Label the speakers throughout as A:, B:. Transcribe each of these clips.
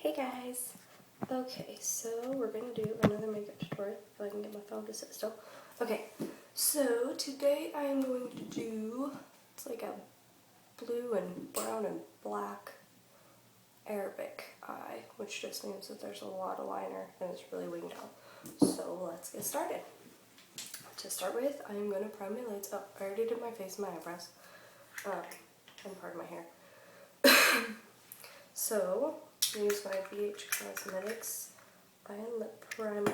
A: Hey guys! Okay, so we're going to do another makeup tutorial, if I can get my phone to sit still. Okay, so today I am going to do, it's like a blue and brown and black Arabic eye, which just means that there's a lot of liner and it's really winged out. So let's get started. To start with, I am going to prime my lids. Oh, I already did my face and my eyebrows, and part of my hair. So, use my BH Cosmetics Eye and Lip Primer.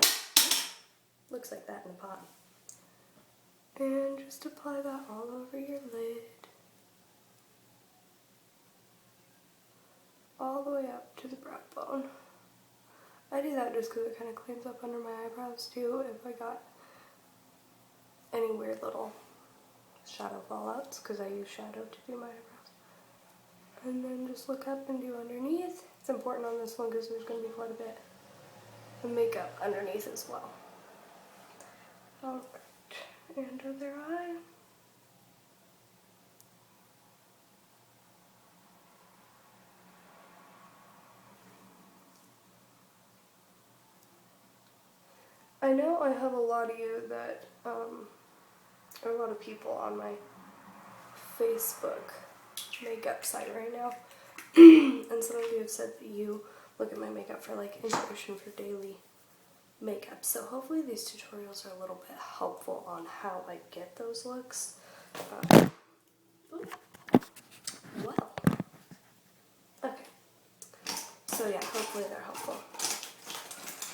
A: Looks like that in the pot. And just apply that all over your lid. All the way up to the brow bone. I do that just because it kind of cleans up under my eyebrows too if I got any weird little shadow fallouts, because I use shadow to do my eyebrows. And then just look up and do underneath. It's important on this one because there's going to be quite a bit of makeup underneath as well. Alright, and other eye. I know I have a lot of you that, or a lot of people on my Facebook makeup site right now, and some of you have said that you look at my makeup for like inspiration for daily makeup, so hopefully these tutorials are a little bit helpful on how I get those looks. Well, okay, so yeah, hopefully they're helpful.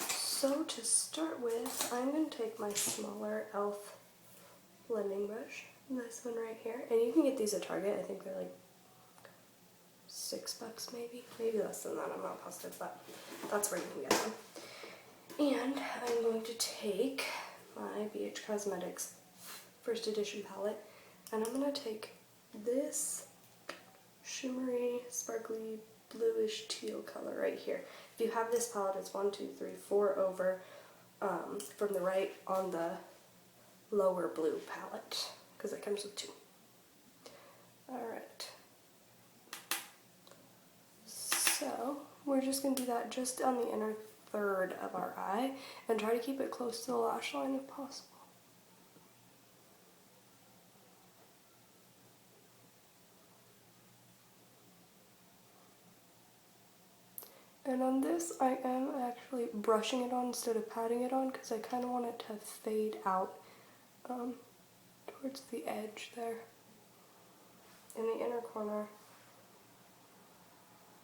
A: So to start with, I'm going to take my smaller e.l.f. blending brush, this one right here, and you can get these at Target. I think they're like $6 maybe less than that, I'm not positive, but that's where you can get them. And I'm going to take my BH Cosmetics First Edition palette, and I'm going to take this shimmery, sparkly, bluish teal color right here. If you have this palette, it's 1, 2, 3, 4 over from the right on the lower blue palette, because it comes with 2. Alright. So, we're just going to do that just on the inner third of our eye, and try to keep it close to the lash line if possible. And on this, I am actually brushing it on instead of patting it on, because I kind of want it to fade out towards the edge there. In the inner corner,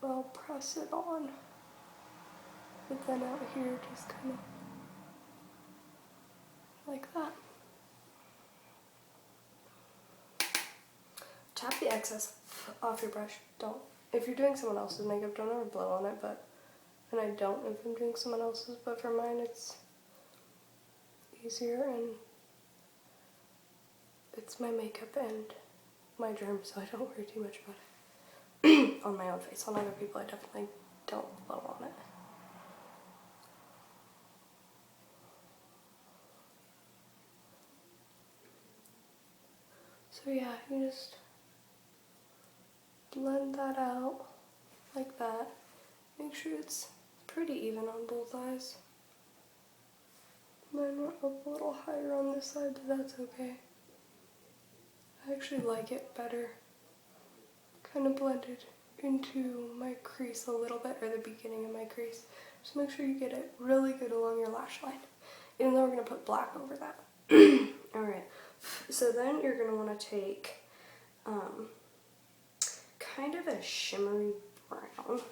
A: I'll press it on. But then out here, just kind of like that. Tap the excess off your brush. Don't. If you're doing someone else's makeup, don't ever blow on it, and I don't if I'm doing someone else's, but for mine it's easier, and it's my makeup and my germs, so I don't worry too much about it. On my own face. On other people, I definitely don't blow on it. So yeah, you just blend that out like that. Make sure it's pretty even on both eyes. Mine went up a little higher on this side, but that's okay. I actually like it better. Kind of blended into my crease a little bit, or the beginning of my crease. Just make sure you get it really good along your lash line, even though we're going to put black over that. Alright, so then you're going to want to take kind of a shimmery brown.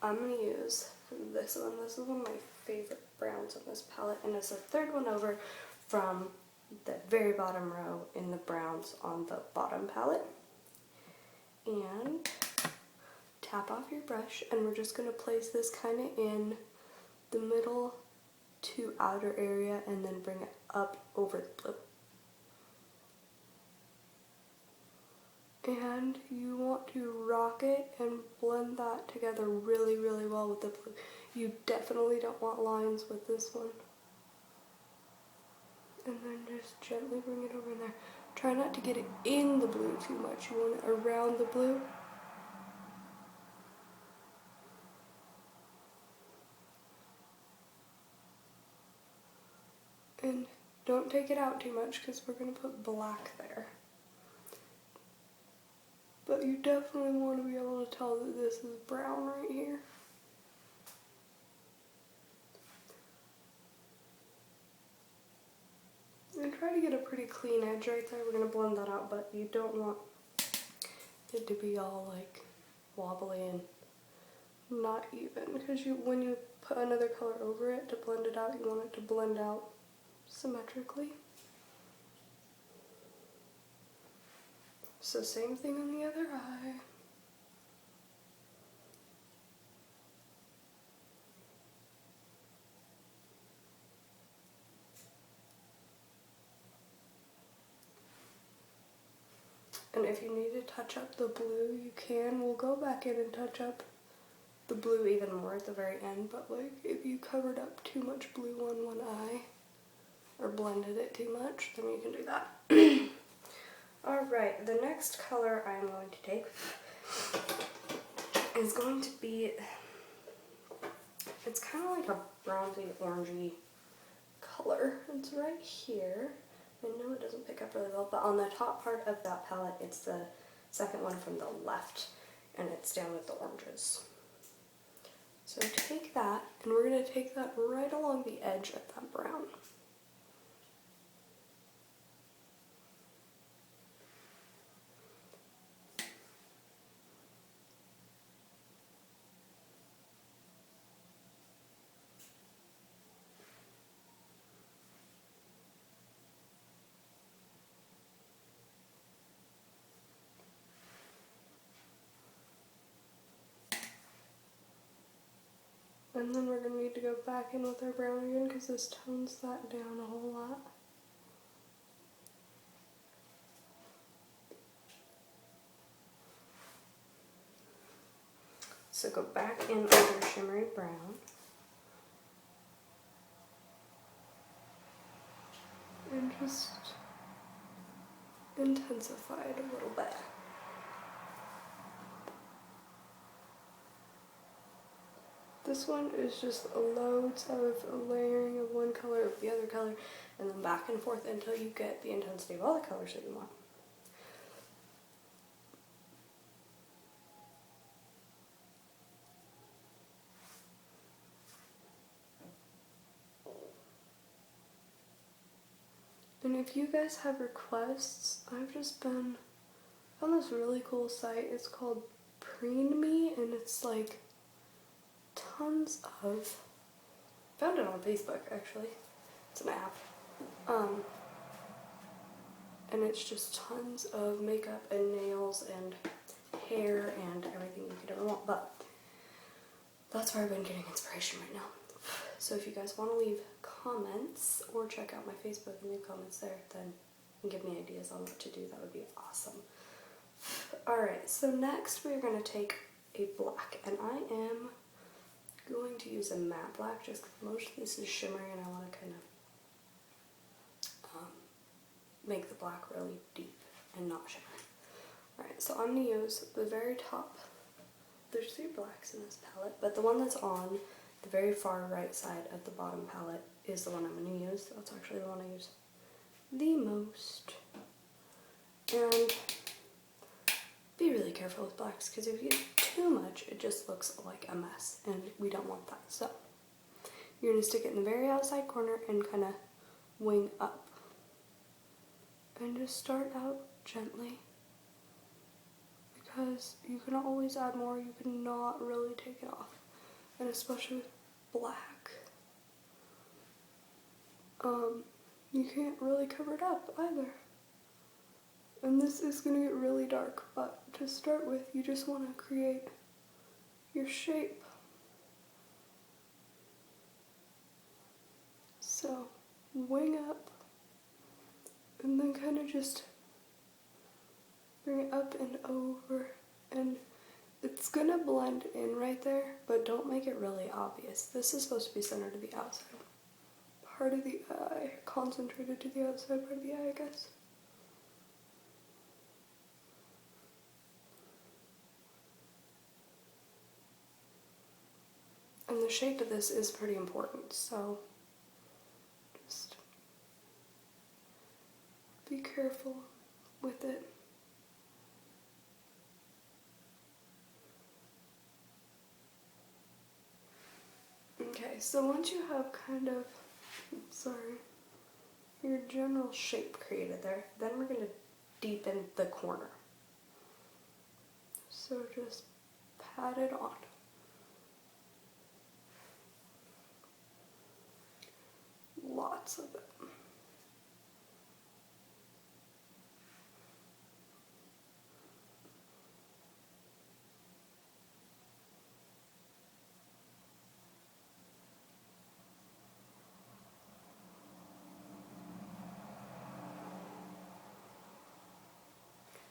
A: I'm going to use this one. This is one of my favorite browns on this palette, and it's the third one over from the very bottom row in the browns on the bottom palette. And tap off your brush, and we're just going to place this kind of in the middle to outer area, and then bring it up over the blue. And you want to rock it and blend that together really, really well with the blue. You definitely don't want lines with this one. And then just gently bring it over in there. Try not to get it in the blue too much. You want it around the blue. Don't take it out too much because we're going to put black there. But you definitely want to be able to tell that this is brown right here. And try to get a pretty clean edge right there. We're going to blend that out, but you don't want it to be all like wobbly and not even. Because when you put another color over it to blend it out, you want it to blend out symmetrically. So same thing on the other eye. And if you need to touch up the blue, you can. We'll go back in and touch up the blue even more at the very end, but like if you covered up too much blue on one eye or blended it too much, then you can do that. Alright, the next color I'm going to take is going to be, it's kind of like a bronzy orangey color. It's right here. I know it doesn't pick up really well, but on the top part of that palette, it's the second one from the left, and it's down with the oranges. So take that, and we're going to take that right along the edge of that brown. And then we're going to need to go back in with our brown again because this tones that down a whole lot. So go back in with your shimmery brown. And just intensify it a little bit. This one is just loads of layering of one color of the other color, and then back and forth until you get the intensity of all the colors that you want. And if you guys have requests, I've just been on this really cool site. It's called PreenMe, and it's like tons of, found it on Facebook actually, it's an app, and it's just tons of makeup and nails and hair and everything you could ever want, but that's where I've been getting inspiration right now. So if you guys want to leave comments or check out my Facebook and leave comments there, then and give me ideas on what to do, that would be awesome. Alright, so next we're going to take a black, and I am going to use a matte black just because most of this is shimmery and I want to kind of make the black really deep and not shimmery. Alright, so I'm going to use the very top. There's 3 blacks in this palette, but the one that's on the very far right side of the bottom palette is the one I'm going to use. That's actually the one I use the most. And be really careful with blacks because if you use too much, it just looks like a mess, and we don't want that. So you're going to stick it in the very outside corner and kind of wing up. And just start out gently, because you can always add more, you cannot really take it off. And especially with black, you can't really cover it up either. And this is going to get really dark, but to start with, you just want to create your shape. So, wing up, and then kind of just bring it up and over, and it's going to blend in right there, but don't make it really obvious. This is supposed to be centered to the outside part of the eye, concentrated to the outside part of the eye, I guess. And the shape of this is pretty important, so just careful with it. Okay, so once you have kind of, your general shape created there, then we're going to deepen the corner. So just pat it on. Lots of it.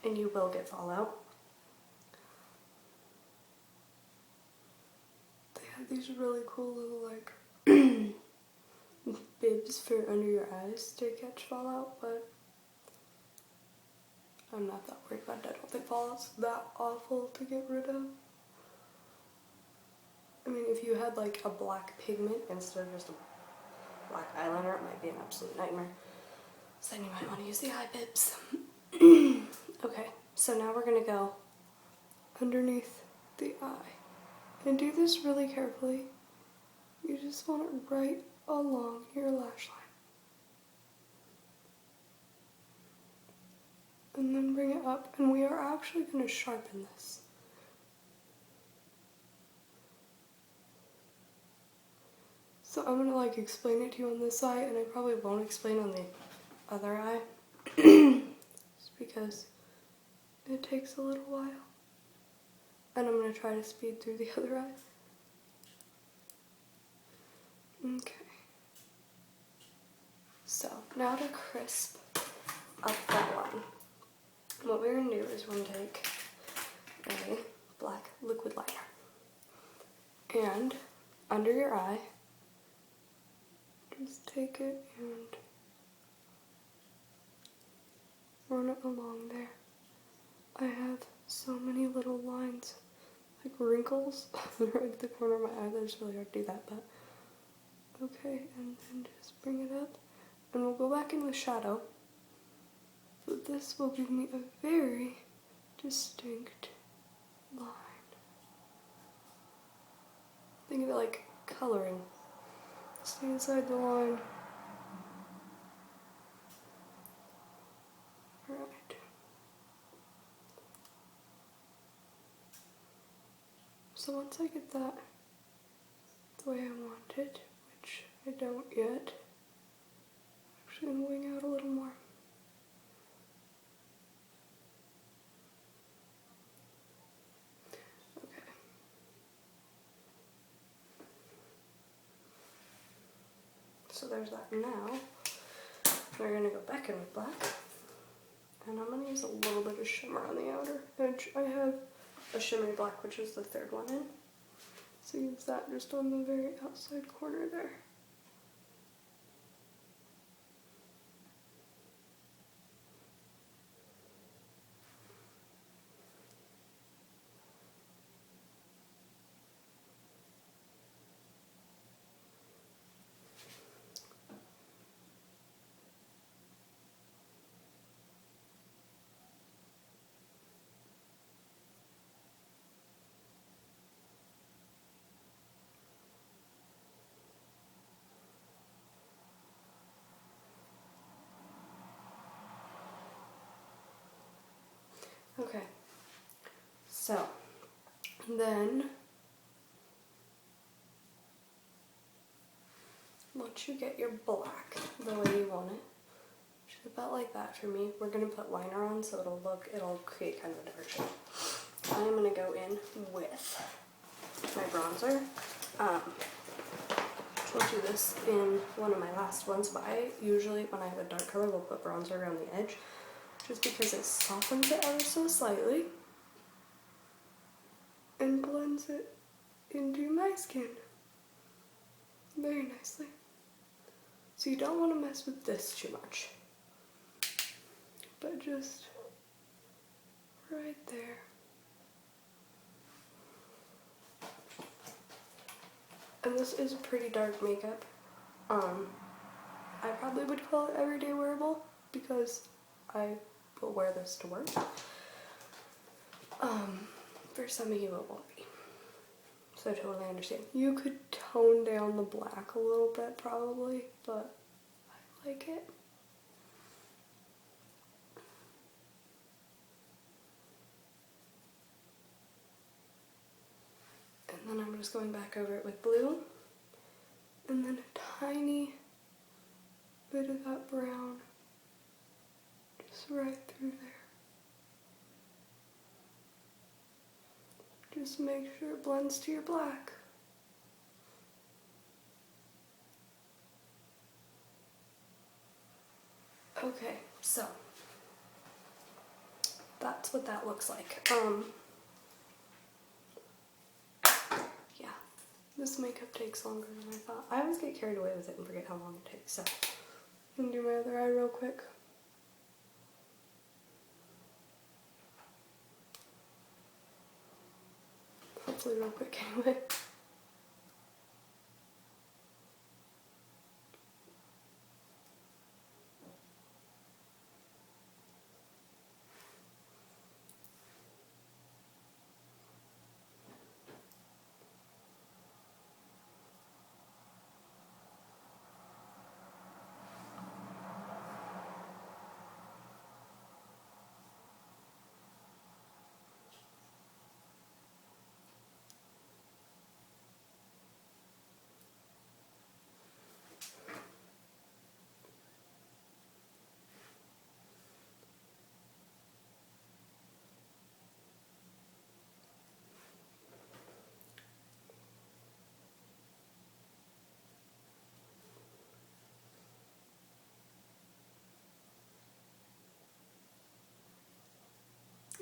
A: And you will get fallout. They have these really cool little like bibs for under your eyes to catch fallout, but I'm not that worried about it. I don't think fallout's that awful to get rid of. I mean, if you had like a black pigment instead of just a black eyeliner, it might be an absolute nightmare. So then you might want to use the eye bibs. Okay, so now we're going to go underneath the eye. And do this really carefully. You just want it right along your lash line. And then bring it up, and we are actually going to sharpen this. So I'm going to like explain it to you on this eye, and I probably won't explain on the other eye. Just because it takes a little while. And I'm going to try to speed through the other eye. Okay. So now to crisp up that line, what we're going to do is we're going to take a black liquid liner. And under your eye, just take it and run it along there. I have so many little lines, like wrinkles, right at the corner of my eye. That's really hard to do that, but okay. And then just bring it up, and we'll go back in with shadow. But this will give me a very distinct line. Think of it like coloring. Stay inside the line. Alright. So once I get that the way I want it, which I don't yet, I'm actually going to wing out a little more. Okay. So there's that. Now we're going to go back in with black, and I'm going to use a little bit of shimmer on the outer edge. I have a shimmery black, which is the third one in, so use that just on the very outside corner there. Okay, so then once you get your black the way you want it, which is about like that for me, we're going to put liner on so it'll create kind of a different shape. I'm going to go in with my bronzer. I told you this in one of my last ones, but I usually, when I have a dark color, will put bronzer around the edge, just because it softens it ever so slightly and blends it into my skin very nicely. So you don't want to mess with this too much, but just right there. And this is pretty dark makeup. I probably would call it everyday wearable because I will wear this to work. For some of you it won't be. So I totally understand. You could tone down the black a little bit probably, but I like it. And then I'm just going back over it with blue. And then a tiny bit of that brown just right through there. Just make sure it blends to your black. Okay, so that's what that looks like. Yeah, this makeup takes longer than I thought. I always get carried away with it and forget how long it takes, so I'm gonna do my other eye real quick. Hopefully real quick anyway.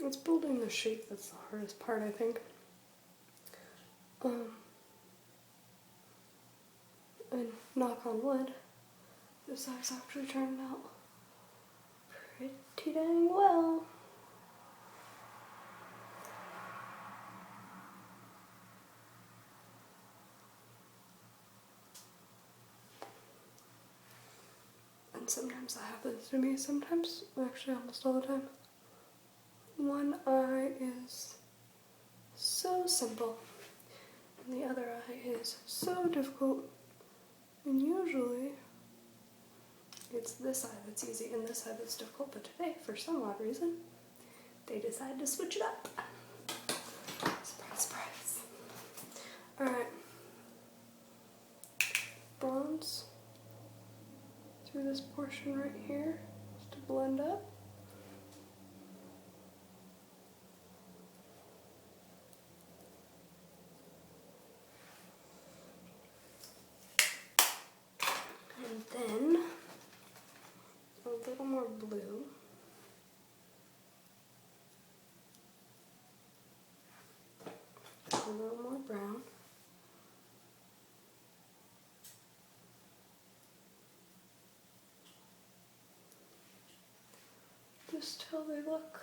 A: It's building the shape that's the hardest part, I think. And knock on wood, this eye's actually turned out pretty dang well. And sometimes that happens to me, sometimes, actually almost all the time. One eye is so simple, and the other eye is so difficult. And usually, it's this eye that's easy and this eye that's difficult, but today, for some odd reason, they decided to switch it up. Surprise, surprise. Alright. Bronze through this portion right here, just to blend up. And then a little more blue. A little more brown. Just till they look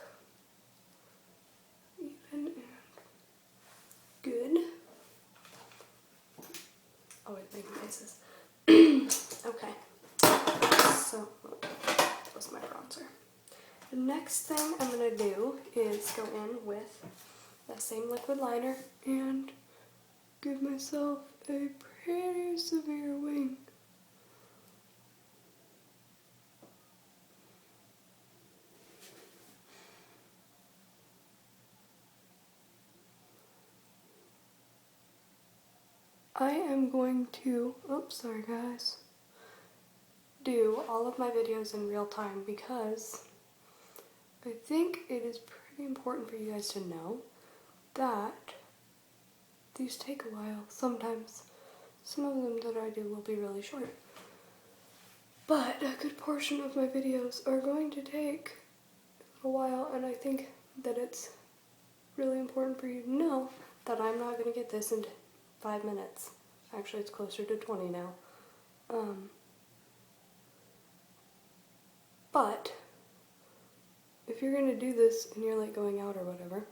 A: even and good. Oh wait, making faces. Okay, so that was my bronzer. The next thing I'm going to do is go in with that same liquid liner and give myself a pretty severe wing. I am going to, oops, sorry guys, do all of my videos in real time because I think it is pretty important for you guys to know that these take a while. Sometimes some of them that I do will be really short, but a good portion of my videos are going to take a while, and I think that it's really important for you to know that I'm not going to get this in 5 minutes. Actually, it's closer to 20 now. But if you're going to do this and you're like going out or whatever,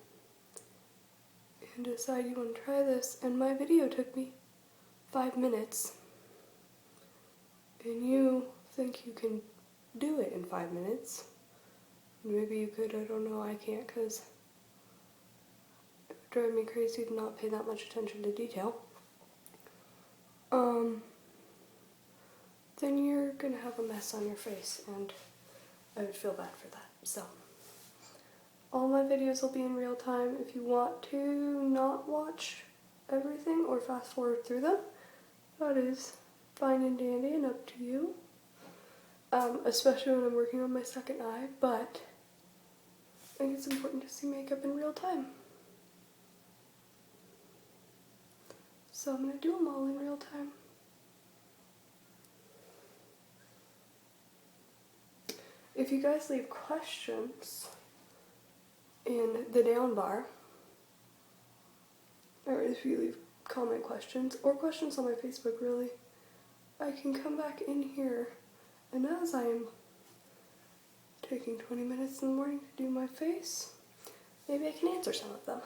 A: and decide you want to try this, and my video took me 5 minutes, and you think you can do it in 5 minutes, Maybe you could, I don't know, I can't because it would drive me crazy to not pay that much attention to detail. Then you're gonna have a mess on your face and I would feel bad for that. So, all my videos will be in real time. If you want to not watch everything or fast forward through them, that is fine and dandy and up to you. Especially when I'm working on my second eye, but I think it's important to see makeup in real time. So I'm going to do them all in real time. If you guys leave questions in the down bar, or if you leave comment questions, or questions on my Facebook really, I can come back in here, and as I'm taking 20 minutes in the morning to do my face, maybe I can answer some of them.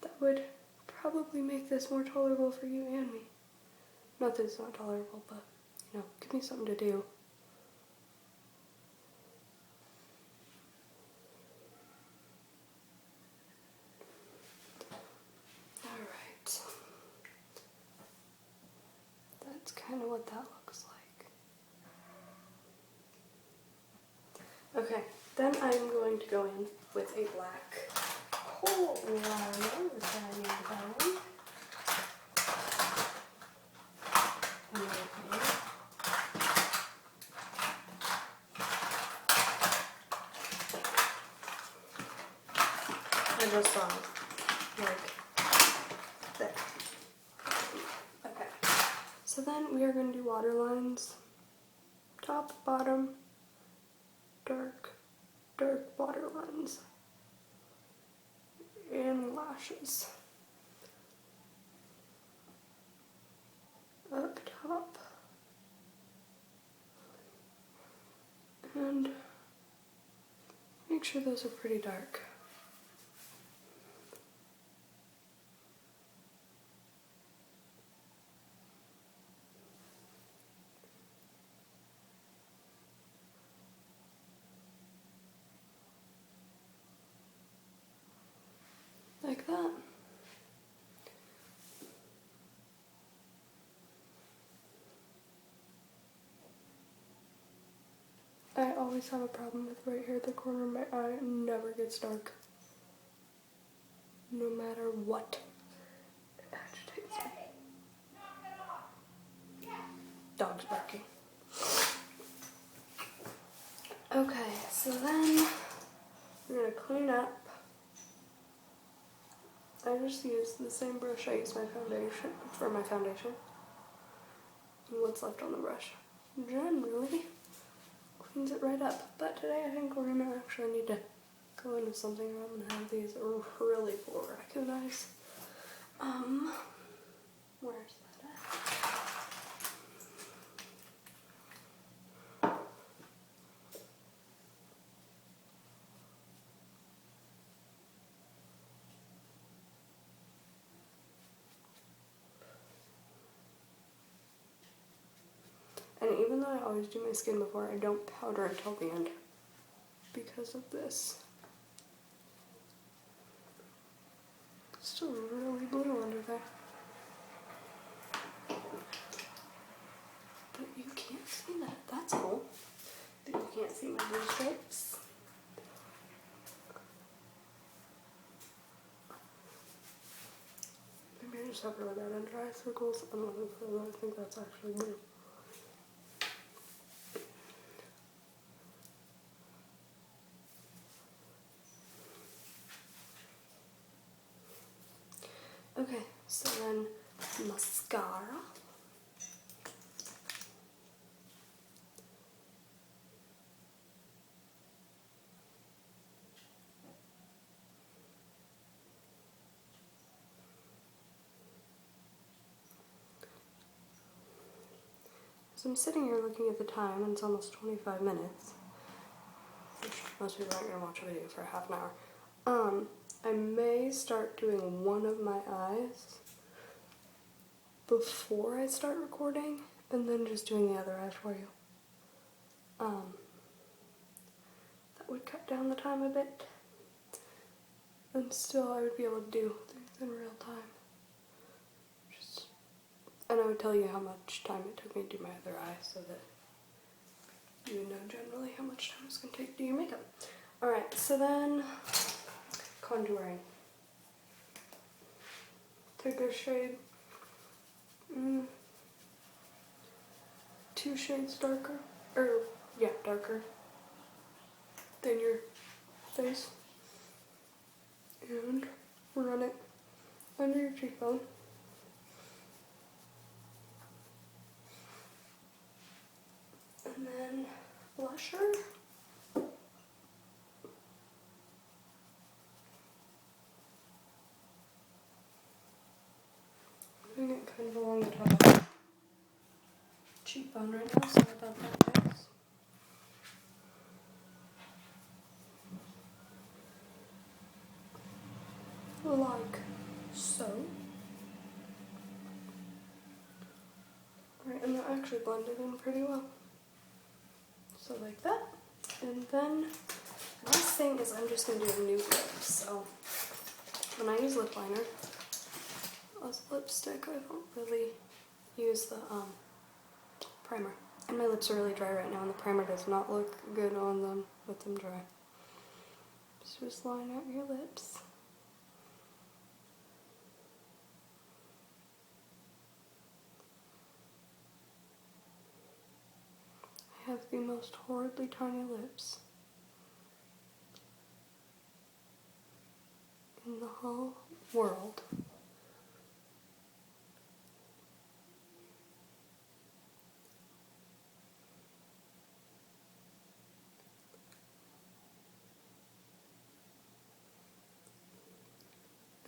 A: That would probably make this more tolerable for you and me. Not that it's not tolerable, but, you know, give me something to do. Alright. That's kind of what that looks like. Okay, then I'm going to go in with a black kohl liner, which I need found. I just saw it, like, there. Okay, so then we are going to do water lines, top, bottom, dark, dark water lines, and lashes. Up top, and make sure those are pretty dark. Like that. I always have a problem with right here at the corner of my eye. It never gets dark. No matter what. It agitates me. Dog's barking. Okay, so then we're going to clean up. I just use the same brush I use for my foundation. And what's left on the brush generally cleans it right up. But today I think we're going to actually need to go into something, or I'm going to have these really full raccoon eyes. Where's that at? And even though I always do my skin before, I don't powder until the end because of this. It's still really blue under there. But you can't see that. That's cool. That you can't see my blue stripes. Maybe I just have really bad under eye circles. I'm looking for that. I think that's actually blue. Okay, so then mascara. So I'm sitting here looking at the time, and it's almost 25 minutes. Which most people aren't going to watch a video for a half an hour. I may start doing one of my eyes before I start recording, and then just doing the other eye for you. that would cut down the time a bit. And still I would be able to do things in real time. And I would tell you how much time it took me to do my other eye so that you would know generally how much time it's going to take to do your makeup. Alright, so then contouring. Take a shade, 2 shades darker, darker than your face, and run it under your cheekbone. And then blusher. Doing it kind of along the top of the cheekbone right now, sorry about that, guys. Like so. Alright, and that actually blended in pretty well. So like that. And then the last thing is I'm just going to do a nude lip. So when I use lip liner, as lipstick, I don't really use the primer. And my lips are really dry right now, and the primer does not look good on them with them dry. So just line out your lips. I have the most horridly tiny lips in the whole world.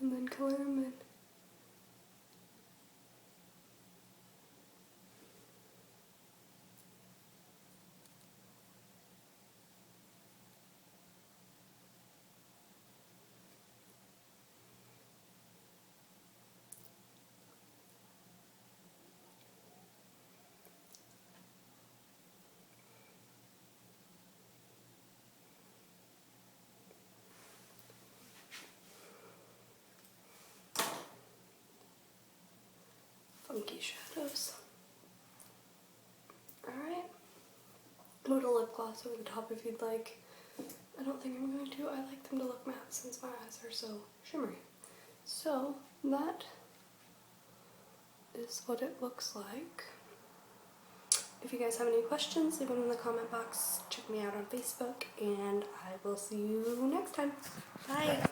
A: And then color them in. Funky shadows. Alright. A little lip gloss over the top if you'd like. I don't think I'm going to. I like them to look matte since my eyes are so shimmery. So that is what it looks like. If you guys have any questions, leave them in the comment box. Check me out on Facebook, and I will see you next time. Bye!